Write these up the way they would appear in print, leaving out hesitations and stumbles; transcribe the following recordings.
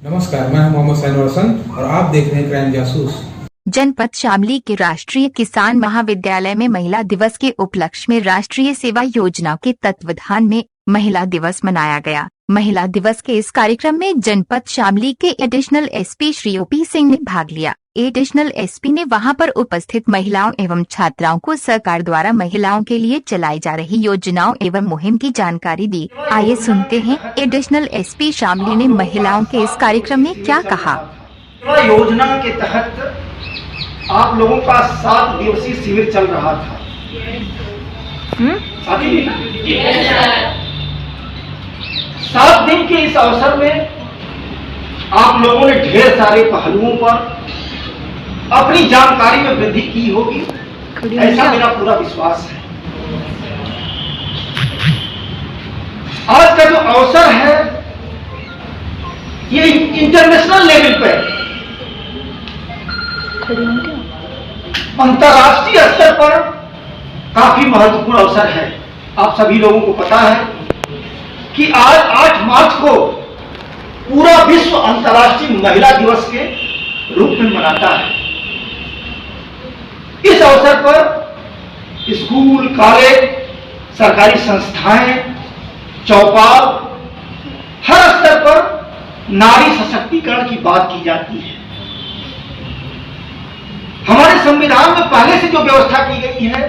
नमस्कार, मैं हूं मोहम्मद सैनुल हसन और आप देख रहे हैं क्राइम जासूस। जनपद शामली के राष्ट्रीय किसान महाविद्यालय में महिला दिवस के उपलक्ष्य में राष्ट्रीय सेवा योजना के तत्वावधान में महिला दिवस मनाया गया। महिला दिवस के इस कार्यक्रम में जनपद शामली के additional SP Shri OP Singh ने भाग लिया। एडिशनल एसपी ने वहां पर उपस्थित महिलाओं एवं छात्राओं को सरकार द्वारा महिलाओं के लिए चलाई जा रही योजनाओं एवं मुहिम की जानकारी दी। आइए सुनते हैं एडिशनल एसपी शामली ने महिलाओं के इस कार्यक्रम में क्या कहा। योजना के तहत आप लोगों का 7 दिवसीय शिविर चल रहा था। साथी 7 दिन के इस अवसर में आप लोगों ने ढेर सारे पहलुओं पर अपनी जानकारी में वृद्धि की होगी, ऐसा मेरा पूरा विश्वास है। आज का जो अवसर है ये इंटरनेशनल लेवल पे, अंतर्राष्ट्रीय स्तर पर काफी महत्वपूर्ण अवसर है। आप सभी लोगों को पता है कि आज 8 मार्च को पूरा विश्व अंतर्राष्ट्रीय महिला दिवस के रूप में मनाता है। इस अवसर पर स्कूल, कॉलेज, सरकारी संस्थाएं, चौपाल, हर स्तर पर नारी सशक्तिकरण की बात की जाती है। हमारे संविधान में पहले से जो व्यवस्था की गई है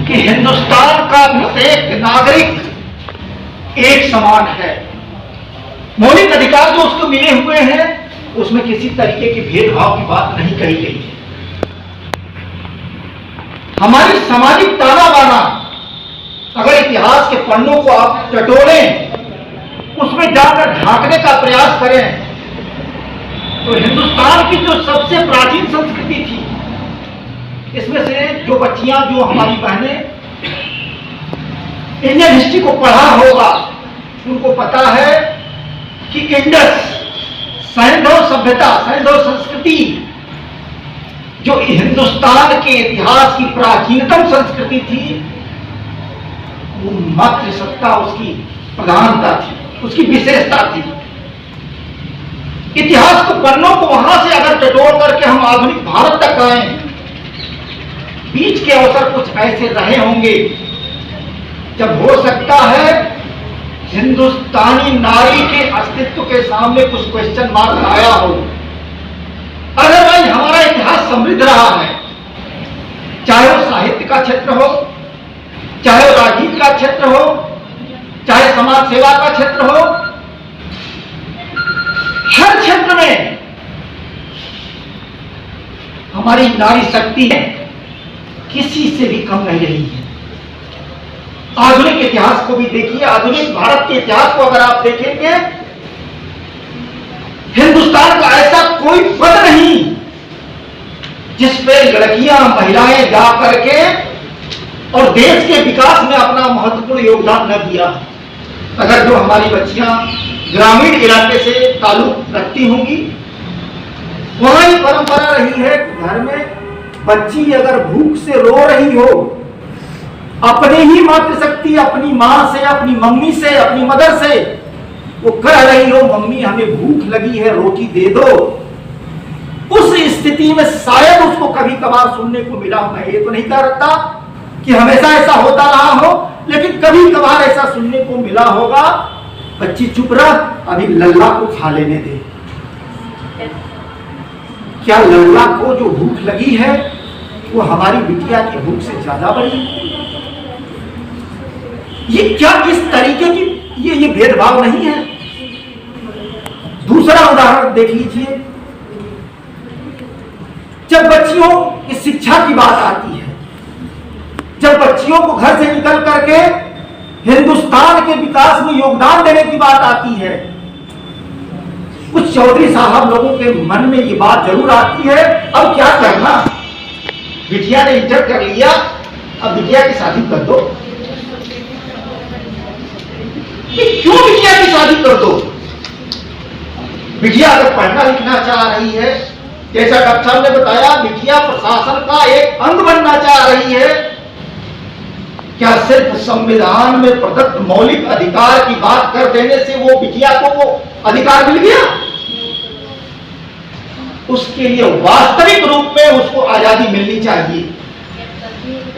कि हिंदुस्तान का प्रत्येक नागरिक एक समान है, मौलिक अधिकार जो उसको मिले हुए हैं उसमें किसी तरीके के भेदभाव की बात नहीं कही गई है। हमारी सामाजिक ताना बाना अगर इतिहास के पन्नों को आप टटोलें, उसमें जाकर झांकने का प्रयास करें तो हिंदुस्तान की जो सबसे प्राचीन संस्कृति थी, इसमें से जो बच्चियां, जो हमारी बहनें इंडियन हिस्ट्री को पढ़ा होगा, उनको पता है कि इंडस सैंधव सभ्यता, सैंधव संस्कृति जो हिंदुस्तान के इतिहास की प्राचीनतम संस्कृति थी, वो मातृसत्ता उसकी प्रधानता थी, उसकी विशेषता थी। इतिहास के पन्नों को वहां से अगर टटोल करके हम आधुनिक भारत तक आए, बीच के अवसर कुछ ऐसे रहे होंगे जब हो सकता है हिंदुस्तानी नारी के अस्तित्व के सामने कुछ क्वेश्चन मार्क आया हो। अदरवाइज हमारा इतिहास समृद्ध रहा है, चाहे वो साहित्य का क्षेत्र हो, चाहे वो राजनीति का क्षेत्र हो, चाहे समाज सेवा का क्षेत्र हो, हर क्षेत्र में हमारी नारी शक्ति किसी से भी कम नहीं रही है। आधुनिक इतिहास को भी देखिए, आधुनिक भारत के इतिहास को अगर आप देखेंगे, हिंदुस्तान का ऐसा कोई पद नहीं जिस पे लड़कियां, महिलाएं जा करके और देश के विकास में अपना महत्वपूर्ण योगदान न दिया। अगर जो हमारी बच्चियां ग्रामीण इलाके से ताल्लुक रखती होंगी, वहां ही परंपरा रही है कि घर में बच्ची अगर भूख से रो रही हो, अपने ही मातृशक्ति, अपनी मां से, अपनी मम्मी से, अपनी मदर से वो कह रही हो, मम्मी हमें भूख लगी है, रोटी दे दो, उस स्थिति में शायद उसको कभी कभार सुनने को मिला। मैं ये तो नहीं कह रहा कि हमेशा ऐसा होता रहा हो, लेकिन कभी कभार ऐसा सुनने को मिला होगा, बच्ची चुप रह, अभी लल्ला को खा लेने दे। क्या लल्ला को जो भूख लगी है वो हमारी बिटिया की भूख से ज्यादा बड़ी? ये क्या इस तरीके की ये भेदभाव नहीं है? दूसरा उदाहरण देख लीजिए, जब बच्चियों की शिक्षा की बात आती है, जब बच्चियों को घर से निकल करके हिंदुस्तान के विकास में योगदान देने की बात आती है, कुछ चौधरी साहब लोगों के मन में ये बात जरूर आती है, अब क्या करना, बिटिया ने इंटर कर लिया, अब बिटिया की शादी कर दो। क्यों बिटिया की शादी कर दो? बिटिया अगर पढ़ना लिखना चाह रही है, जैसा डॉक्टर साहब ने बताया, बिटिया प्रशासन का एक अंग बनना चाह रही है, क्या सिर्फ संविधान में प्रदत्त मौलिक अधिकार की बात कर देने से वो बिटिया को वो अधिकार मिल गया। उसके लिए वास्तविक रूप में उसको आजादी मिलनी चाहिए,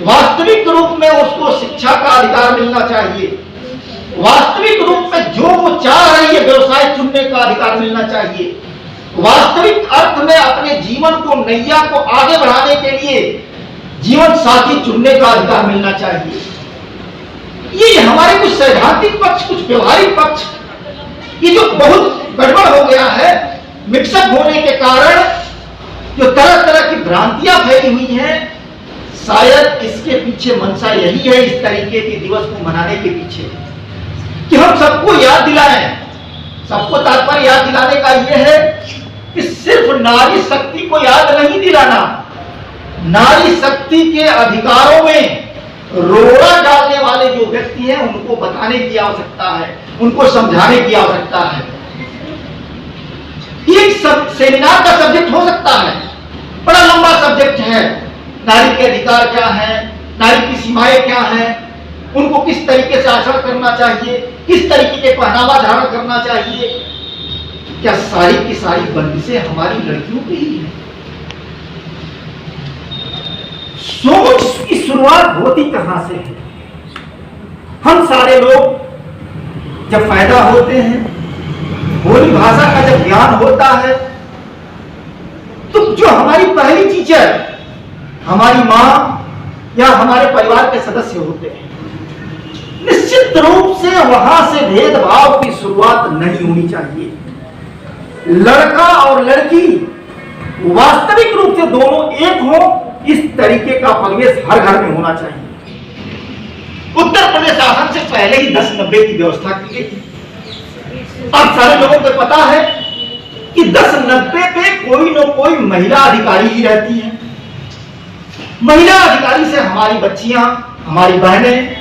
वास्तविक रूप में उसको शिक्षा का अधिकार मिलना चाहिए, वास्तविक रूप में जो वो चाह रही है व्यवसाय चुनने का अधिकार मिलना चाहिए, वास्तविक अर्थ में अपने जीवन को नैया को आगे बढ़ाने के लिए जीवन साथी चुनने का अधिकार मिलना चाहिए। ये हमारे कुछ सैद्धांतिक पक्ष, कुछ व्यवहारिक पक्ष, ये जो बहुत गड़बड़ हो गया है, मिक्सअप होने के कारण जो तरह तरह की भ्रांतियां फैली हुई हैं, शायद इसके पीछे मंशा यही है, इस तरीके के दिवस को मनाने के पीछे, कि हम सबको याद दिलाएं। सबको तात्पर्य याद दिलाने का यह है कि सिर्फ नारी शक्ति को याद नहीं दिलाना, नारी शक्ति के अधिकारों में रोड़ा डालने वाले जो व्यक्ति हैं उनको बताने की आवश्यकता है, उनको समझाने की आवश्यकता है। एक सेमिनार का सब्जेक्ट हो सकता है, बड़ा लंबा सब्जेक्ट है, नारी के अधिकार क्या है, नारी की सीमाएं क्या हैं, उनको किस तरीके से आचरण करना चाहिए, किस तरीके के पहनावा धारण करना चाहिए। क्या सारी की सारी बंदिशें हमारी लड़कियों की ही है? सोच की शुरुआत होती कहां से है? हम सारे लोग जब पैदा होते हैं, बोली भाषा का जब ज्ञान होता है, तो जो हमारी पहली टीचर हमारी मां या हमारे परिवार के सदस्य होते हैं, निश्चित रूप से वहां से भेदभाव की शुरुआत नहीं होनी चाहिए। लड़का और लड़की वास्तविक रूप से दोनों एक हो, इस तरीके का परिवेश हर घर में होना चाहिए। उत्तर प्रदेश शासन से पहले ही 10-90 की व्यवस्था की गई थी। अब सारे लोगों को पता है कि 10-90 पे कोई न कोई महिला अधिकारी ही रहती है। महिला अधिकारी से हमारी बच्चियां, हमारी बहनें,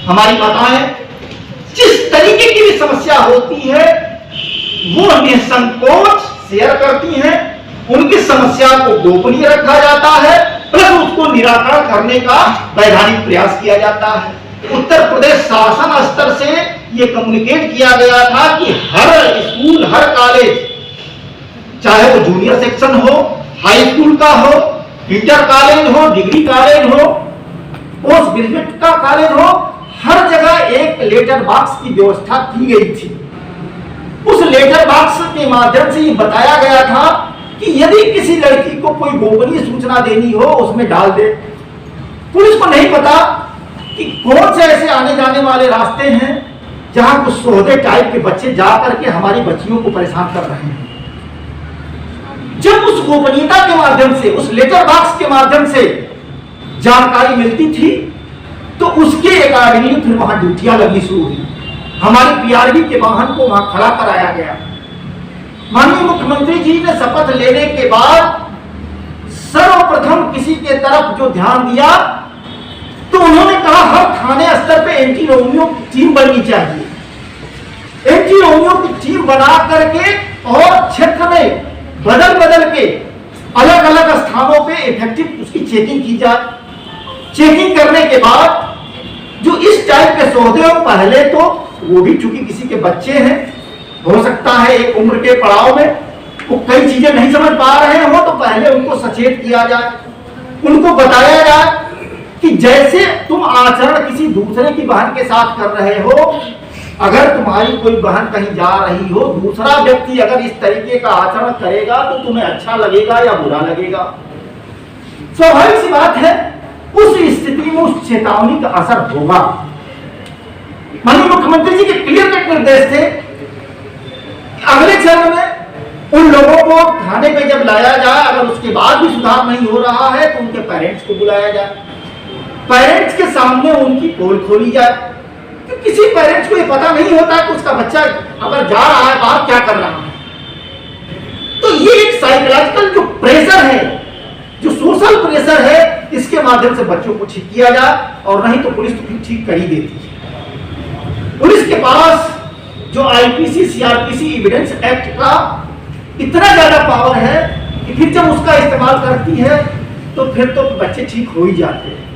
हमारी माताएं जिस तरीके की भी समस्या होती है वो निसंकोच शेयर करती हैं। उनकी समस्या को गोपनीय रखा जाता है, प्लस उसको निराकरण करने का वैधानिक प्रयास किया जाता है। उत्तर प्रदेश शासन स्तर से यह कम्युनिकेट किया गया था कि हर स्कूल, हर कॉलेज, चाहे वो जूनियर सेक्शन हो, हाई स्कूल का हो, इंटर कॉलेज हो, डिग्री कॉलेज हो, पोस्ट ग्रेजुएट का कॉलेज हो, हर जगह एक लेटर बॉक्स की व्यवस्था की गई थी। उस लेटर बॉक्स के माध्यम से ये बताया गया था कि यदि किसी लड़की को कोई गोपनीय सूचना देनी हो उसमें डाल दे। पुलिस को नहीं पता कि कौन से ऐसे आने जाने वाले रास्ते हैं जहां कुछ सोहदे टाइप के बच्चे जाकर के हमारी बच्चियों को परेशान कर रहे हैं। जब उस गोपनीयता के माध्यम से, उस लेटर बॉक्स के माध्यम से जानकारी मिलती थी तो उसके अकॉर्डिंगली फिर वहां ड्यूटियां लगनी शुरू हुई। हमारे पीआरबी के वाहन को वहां खड़ा कराया गया। माननीय मुख्यमंत्री जी ने शपथ लेने के बाद सर्वप्रथम किसी के तरफ जो ध्यान दिया तो उन्होंने कहा हर थाने स्तर पे एंटी रोमियो की टीम बननी चाहिए। एंटी रोमियो की टीम बना करके और क्षेत्र में बदल बदल के अलग अलग स्थानों पे इफेक्टिव उसकी चेकिंग की जाए। चेकिंग करने के बाद जो इस टाइप के सौदे हो, पहले तो वो भी चूंकि किसी के बच्चे हैं, हो सकता है एक उम्र के पड़ाव में वो कई चीजें नहीं समझ पा रहे हो, तो पहले उनको सचेत किया जाए, उनको बताया जाए कि जैसे तुम आचरण किसी दूसरे की बहन के साथ कर रहे हो, अगर तुम्हारी कोई बहन कहीं जा रही हो, दूसरा व्यक्ति अगर इस तरीके का आचरण करेगा तो तुम्हें अच्छा लगेगा या बुरा लगेगा। स्वाभाविक सी बात है, उस स्थिति में उस चेतावनी का असर होगा। माननीय मुख्यमंत्री जी के क्लियर कट निर्देश थे, अगले चरण में उन लोगों को थाने पे जब लाया जाए, अगर उसके बाद भी सुधार नहीं हो रहा है तो उनके पेरेंट्स को बुलाया जाए, पेरेंट्स के सामने उनकी पोल खोली जाए। तो किसी पेरेंट्स को ये पता नहीं होता कि उसका बच्चा अगर जा रहा है बाहर क्या कर रहा है। तो ये एक साइकोलॉजिकल जो प्रेशर है, जो सोशल प्रेशर है, इसके माध्यम से बच्चों को ठीक किया जाए, और नहीं तो पुलिस तो ठीक कर ही देती है। पुलिस के पास जो आईपीसी सीआरपीसी एविडेंस एक्ट का इतना ज्यादा पावर है कि फिर जब उसका इस्तेमाल करती है तो फिर तो बच्चे ठीक हो ही जाते हैं।